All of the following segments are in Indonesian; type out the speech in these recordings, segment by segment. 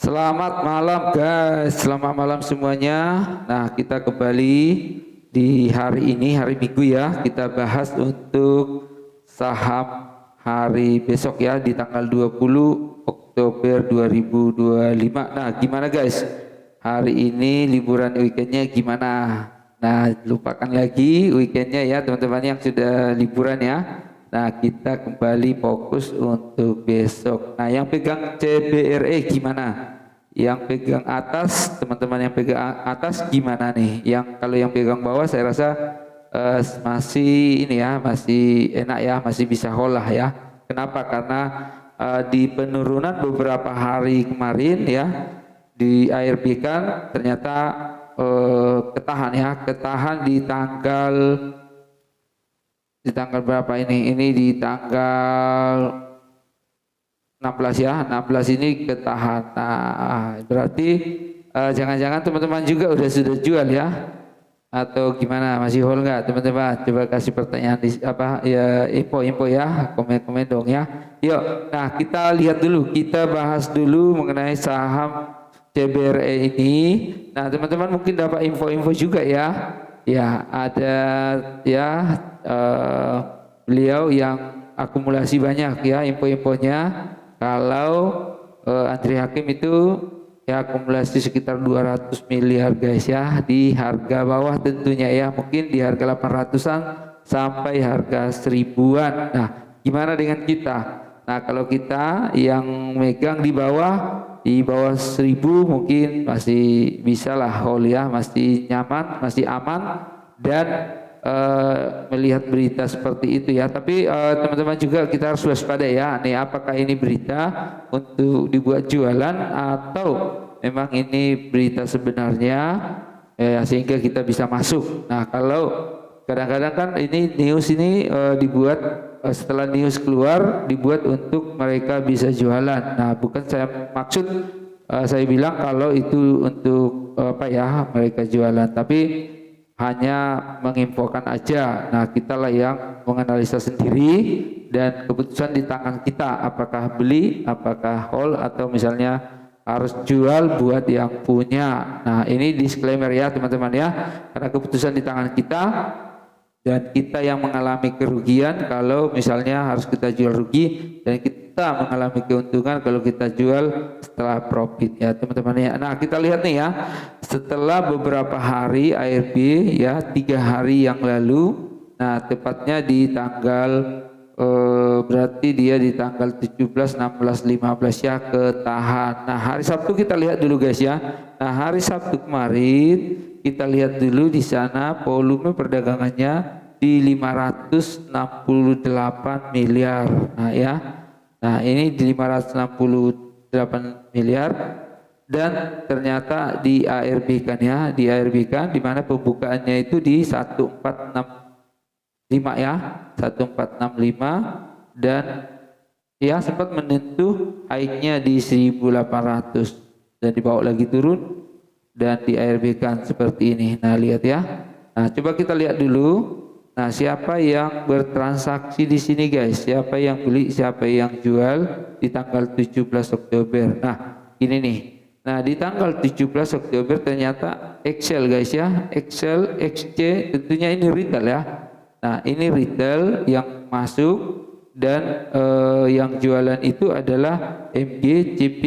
Selamat malam guys, selamat malam semuanya. Nah, kita kembali di hari ini, hari Minggu ya. Kita bahas untuk saham hari besok ya, di tanggal 20 Oktober 2025. Nah, gimana guys? Hari ini liburan weekendnya gimana? Nah, lupakan lagi weekendnya ya teman-teman yang sudah liburan ya. Nah, kita kembali fokus untuk besok. Nah, yang pegang CBRE gimana? Yang pegang atas, teman-teman yang pegang atas gimana nih? Kalau yang pegang bawah saya rasa masih ini ya, masih enak ya, masih bisa hold lah ya. Kenapa? Karena di penurunan beberapa hari kemarin ya, di ARB kan ternyata ketahan ya, ketahan di tanggal berapa ini? Ini di tanggal 16 ya, 16 ini ketahan. Nah, berarti jangan-jangan teman-teman juga sudah jual ya, atau gimana? Masih hold nggak teman-teman? Coba kasih pertanyaan di apa ya, info ya, komen-komen dong ya. Yuk, nah kita lihat dulu, kita bahas dulu mengenai saham CBRE ini. Nah, teman-teman mungkin dapat info-info juga ya. Ya, ada ya beliau yang akumulasi banyak ya info-infonya. Kalau Andri Hakim itu ya akumulasi sekitar 200 miliar guys ya, di harga bawah tentunya ya, mungkin di harga 800-an sampai harga 1000-an. Nah, gimana dengan kita? Nah, kalau kita yang megang di bawah 1000 mungkin masih bisa lah hold ya, masih nyaman, masih aman, dan melihat berita seperti itu ya. Tapi teman-teman juga kita harus waspada ya, nih apakah ini berita untuk dibuat jualan atau memang ini berita sebenarnya sehingga kita bisa masuk. Nah, kalau kadang-kadang kan ini news ini dibuat setelah news keluar, dibuat untuk mereka bisa jualan. Nah, bukan saya maksud saya bilang kalau itu untuk apa ya mereka jualan, tapi hanya menginfokan aja. Nah, kita lah yang menganalisa sendiri dan keputusan di tangan kita, apakah beli, apakah hold, atau misalnya harus jual buat yang punya. Nah, ini disclaimer ya teman-teman ya, karena keputusan di tangan kita dan kita yang mengalami kerugian kalau misalnya harus kita jual rugi, dan kita mengalami keuntungan kalau kita jual setelah profit ya teman-teman ya. Nah, kita lihat nih ya, setelah beberapa hari ARB ya, 3 hari yang lalu, nah tepatnya di tanggal berarti dia di tanggal 17, 16, 15 ya ketahan. Nah, hari Sabtu kita lihat dulu guys ya. Nah, hari Sabtu kemarin kita lihat dulu di sana volume perdagangannya di 568 miliar. Nah ya, nah ini di 568 miliar, dan ternyata di ARB kan ya, di ARB kan di mana pembukaannya itu di 1465 ya, 1465, dan ya sempat menyentuh high-nya di 1800 dan dibawa lagi turun dan di ARB kan seperti ini. Nah, lihat ya. Nah, coba kita lihat dulu. Nah, siapa yang bertransaksi di sini guys? Siapa yang beli, siapa yang jual di tanggal 17 Oktober. Nah, ini nih. Nah, di tanggal 17 Oktober ternyata Excel guys ya. Excel, XC, tentunya ini retail ya. Nah, ini retail yang masuk, dan yang jualan itu adalah MG, CP,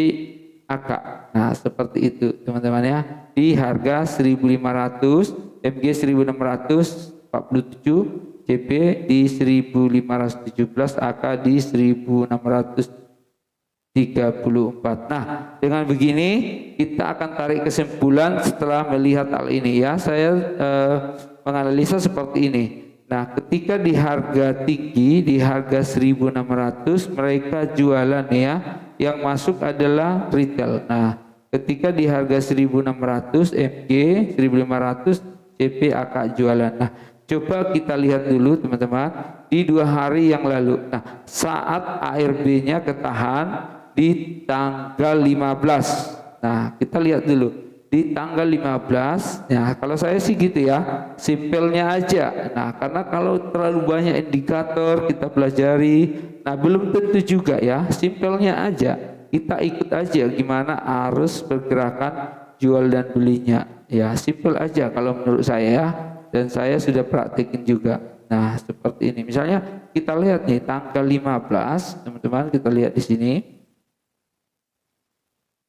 AK. Nah, seperti itu teman-teman ya, di harga 1500, MG 1647, CP di 1517, AK di 1634. Nah, dengan begini kita akan tarik kesimpulan setelah melihat hal ini ya. Saya menganalisa seperti ini. Nah, ketika di harga tinggi, di harga 1600 mereka jualan ya, yang masuk adalah retail. Nah, ketika di harga 1600 MG, 1500 CP, AK jualan. Nah, coba kita lihat dulu teman-teman di 2 hari yang lalu. Nah, saat ARB-nya ketahan di tanggal 15. Nah, kita lihat dulu di tanggal 15. Nah, kalau saya sih gitu ya, simpelnya aja. Nah, karena kalau terlalu banyak indikator kita pelajari, nah belum tentu juga ya, simpelnya aja kita ikut aja gimana arus pergerakan jual dan belinya. Ya, simple aja kalau menurut saya ya. Dan saya sudah praktekin juga. Nah, seperti ini. Misalnya kita lihat nih tanggal 15, teman-teman kita lihat di sini.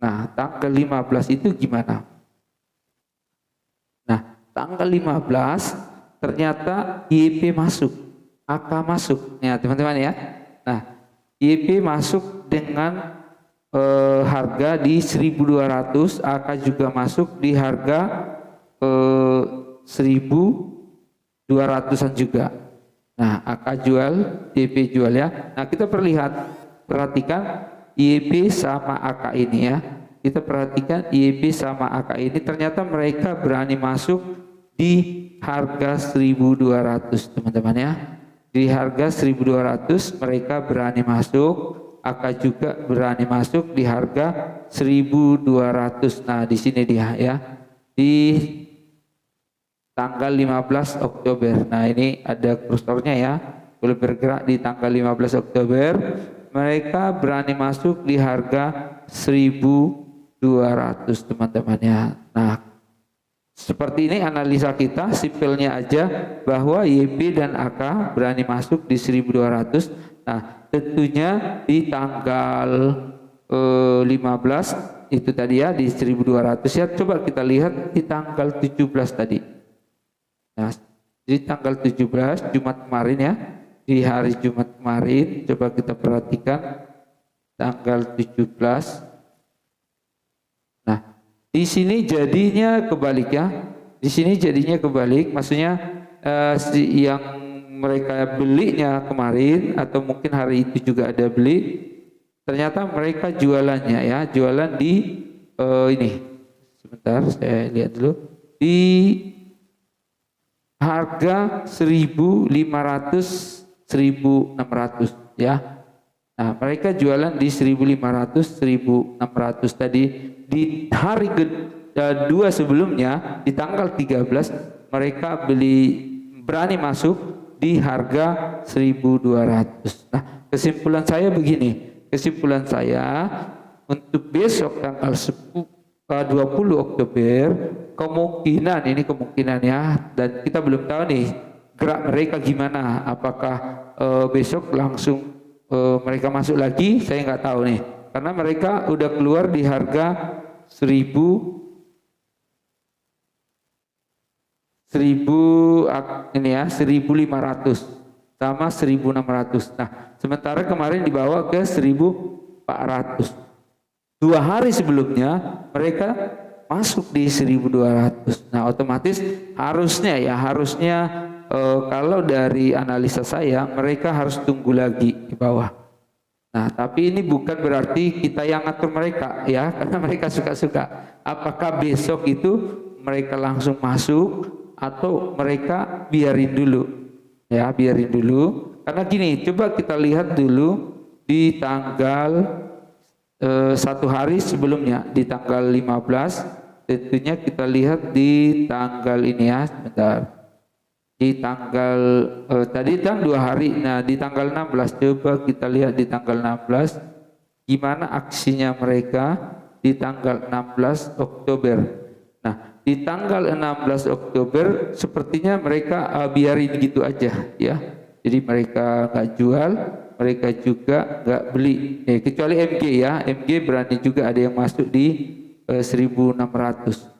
Nah, tanggal 15 itu gimana? Nah, tanggal 15 ternyata YP masuk, AK masuk. Ya, teman-teman ya. Nah, YP masuk dengan harga di 1.200, AK juga masuk di harga 1.200-an juga. Nah, AK jual, YP jual ya. Nah, kita perhatikan YP sama AK ini ya. Kita perhatikan YP sama AK ini ternyata mereka berani masuk di harga 1.200, teman-teman ya. Di harga 1.200 mereka berani masuk. AK juga berani masuk di harga 1.200. Nah, di sini dia ya. Di tanggal 15 Oktober. Nah, ini ada kursornya ya. Boleh bergerak di tanggal 15 Oktober. Mereka berani masuk di harga 1.200, teman-teman ya. Nah, seperti ini analisa kita, simpelnya aja bahwa YP dan AK berani masuk di 1.200. Nah, tentunya di tanggal 15 itu tadi ya di 1.200 ya. Coba kita lihat di tanggal 17 tadi. Nah, di tanggal 17 Jumat kemarin ya. Di hari Jumat kemarin coba kita perhatikan tanggal 17. Nah, di sini jadinya kebalik ya. Di sini jadinya kebalik, maksudnya yang mereka belinya kemarin atau mungkin hari itu juga ada beli, ternyata mereka jualannya ya, jualan di ini. Sebentar saya lihat dulu. Di harga 1.500 1.600 ya. Nah, mereka jualan di 1.500 1.600 tadi. Di hari kedua sebelumnya di tanggal 13 mereka berani masuk di harga 1.200. Nah, kesimpulan saya begini. Kesimpulan saya untuk besok tanggal 20 Oktober kemungkinan ya, dan kita belum tahu nih gerak mereka gimana, apakah besok langsung mereka masuk lagi, saya nggak tahu nih, karena mereka udah keluar di harga 1.500 sama 1.600. Nah, sementara kemarin dibawa ke 1.400. 2 hari sebelumnya mereka masuk di 1.200. Nah, otomatis harusnya kalau dari analisa saya mereka harus tunggu lagi di bawah. Nah, tapi ini bukan berarti kita yang ngatur mereka ya, karena mereka suka-suka. Apakah besok itu mereka langsung masuk atau mereka biarin dulu? Ya, biarin dulu. Karena gini, coba kita lihat dulu di tanggal 1 hari sebelumnya, di tanggal 15. Tentunya kita lihat di tanggal ini ya, sebentar. Di tanggal tadi kan 2 hari. Nah, di tanggal 16 coba kita lihat di tanggal 16 gimana aksinya mereka di tanggal 16 Oktober. Nah, di tanggal 16 Oktober sepertinya mereka biarin gitu aja ya. Jadi mereka nggak jual, mereka juga nggak beli. Kecuali MG ya, MG berani juga ada yang masuk di 1.600.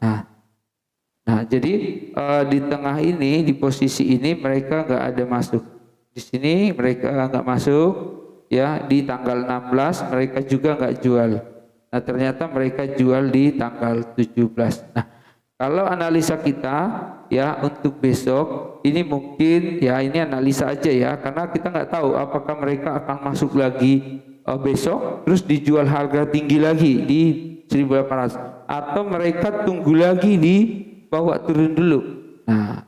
Nah, jadi di tengah ini, di posisi ini mereka nggak ada masuk. Di sini mereka nggak masuk, ya. Di tanggal 16 mereka juga nggak jual. Nah, ternyata mereka jual di tanggal 17. Nah, kalau analisa kita, ya untuk besok ini mungkin ya ini analisa aja ya, karena kita nggak tahu apakah mereka akan masuk lagi besok, terus dijual harga tinggi lagi di 1.800, atau mereka tunggu lagi di bawa turun dulu. Nah,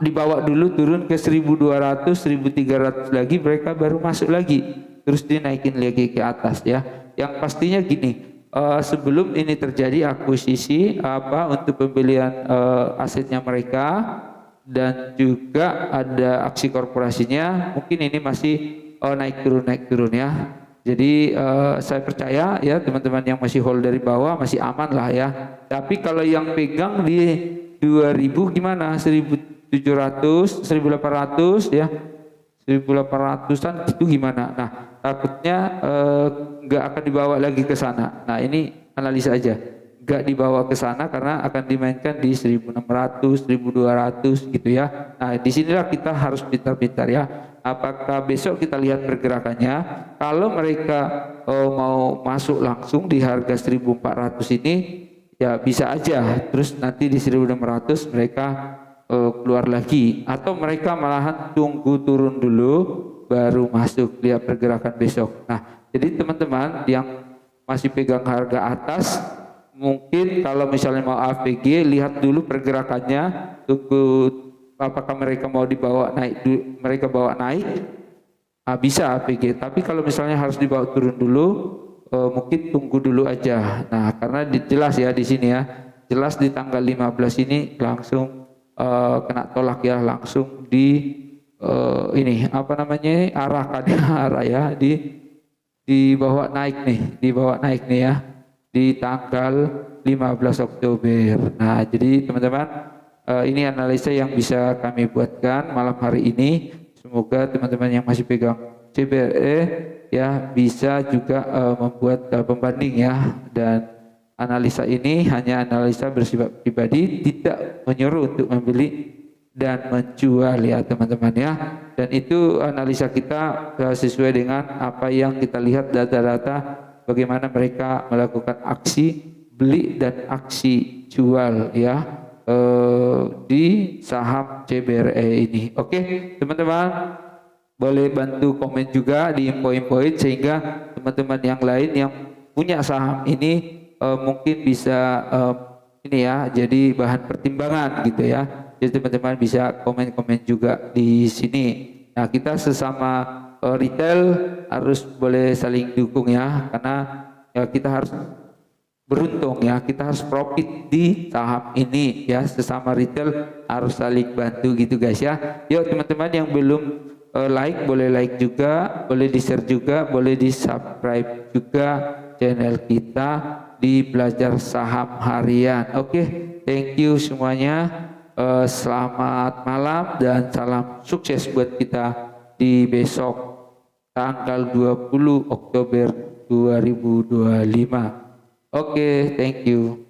dibawa dulu turun ke 1.200, 1.300 lagi, mereka baru masuk lagi, terus dinaikin lagi ke atas ya. Yang pastinya gini, sebelum ini terjadi akuisisi untuk pembelian asetnya mereka dan juga ada aksi korporasinya, mungkin ini masih naik turun ya. Jadi saya percaya ya teman-teman yang masih hold dari bawah masih aman lah ya. Tapi kalau yang pegang di 2000 gimana? 1700, 1800 ya. 1800-an itu gimana? Nah, takutnya nggak akan dibawa lagi ke sana. Nah, ini analisa aja. Nggak dibawa ke sana karena akan dimainkan di 1600, 1200 gitu ya. Nah, disinilah kita harus pintar-pintar ya. Apakah besok kita lihat pergerakannya? Kalau mereka mau masuk langsung di harga 1400 ini, ya bisa aja. Terus nanti di 1600 mereka keluar lagi. Atau mereka malahan tunggu turun dulu, baru masuk lihat pergerakan besok. Nah, jadi teman-teman yang masih pegang harga atas, mungkin kalau misalnya mau AVG, lihat dulu pergerakannya, tunggu apakah mereka mau dibawa naik, mereka bawa naik, bisa APG. Tapi kalau misalnya harus dibawa turun dulu, mungkin tunggu dulu aja. Nah, karena jelas ya di sini ya, jelas di tanggal 15 ini langsung kena tolak ya, langsung di ini apa namanya arahkan ya, arah ya, dibawa naik nih, dibawa naik nih ya di tanggal 15 Oktober. Nah, jadi teman-teman, ini analisa yang bisa kami buatkan malam hari ini. Semoga teman-teman yang masih pegang CBRE ya bisa juga membuat pembanding ya. Dan analisa ini hanya analisa bersifat pribadi, tidak menyuruh untuk membeli dan menjual ya teman-teman ya. Dan itu analisa kita sesuai dengan apa yang kita lihat data-data bagaimana mereka melakukan aksi beli dan aksi jual ya di saham CBRE ini. Oke, teman-teman, boleh bantu komen juga di info-infoin sehingga teman-teman yang lain yang punya saham ini mungkin bisa ini ya jadi bahan pertimbangan gitu ya. Jadi teman-teman bisa komen-komen juga di sini. Nah, kita sesama retail harus boleh saling dukung ya, karena ya kita harus beruntung ya, kita harus profit di saham ini ya, sesama retail harus saling bantu gitu guys ya. Yuk teman-teman yang belum like boleh like juga, boleh di share juga, boleh di subscribe juga channel kita di Belajar Saham Harian. Oke, thank you semuanya. Selamat malam dan salam sukses buat kita di besok tanggal 20 Oktober 2025. Oke, thank you.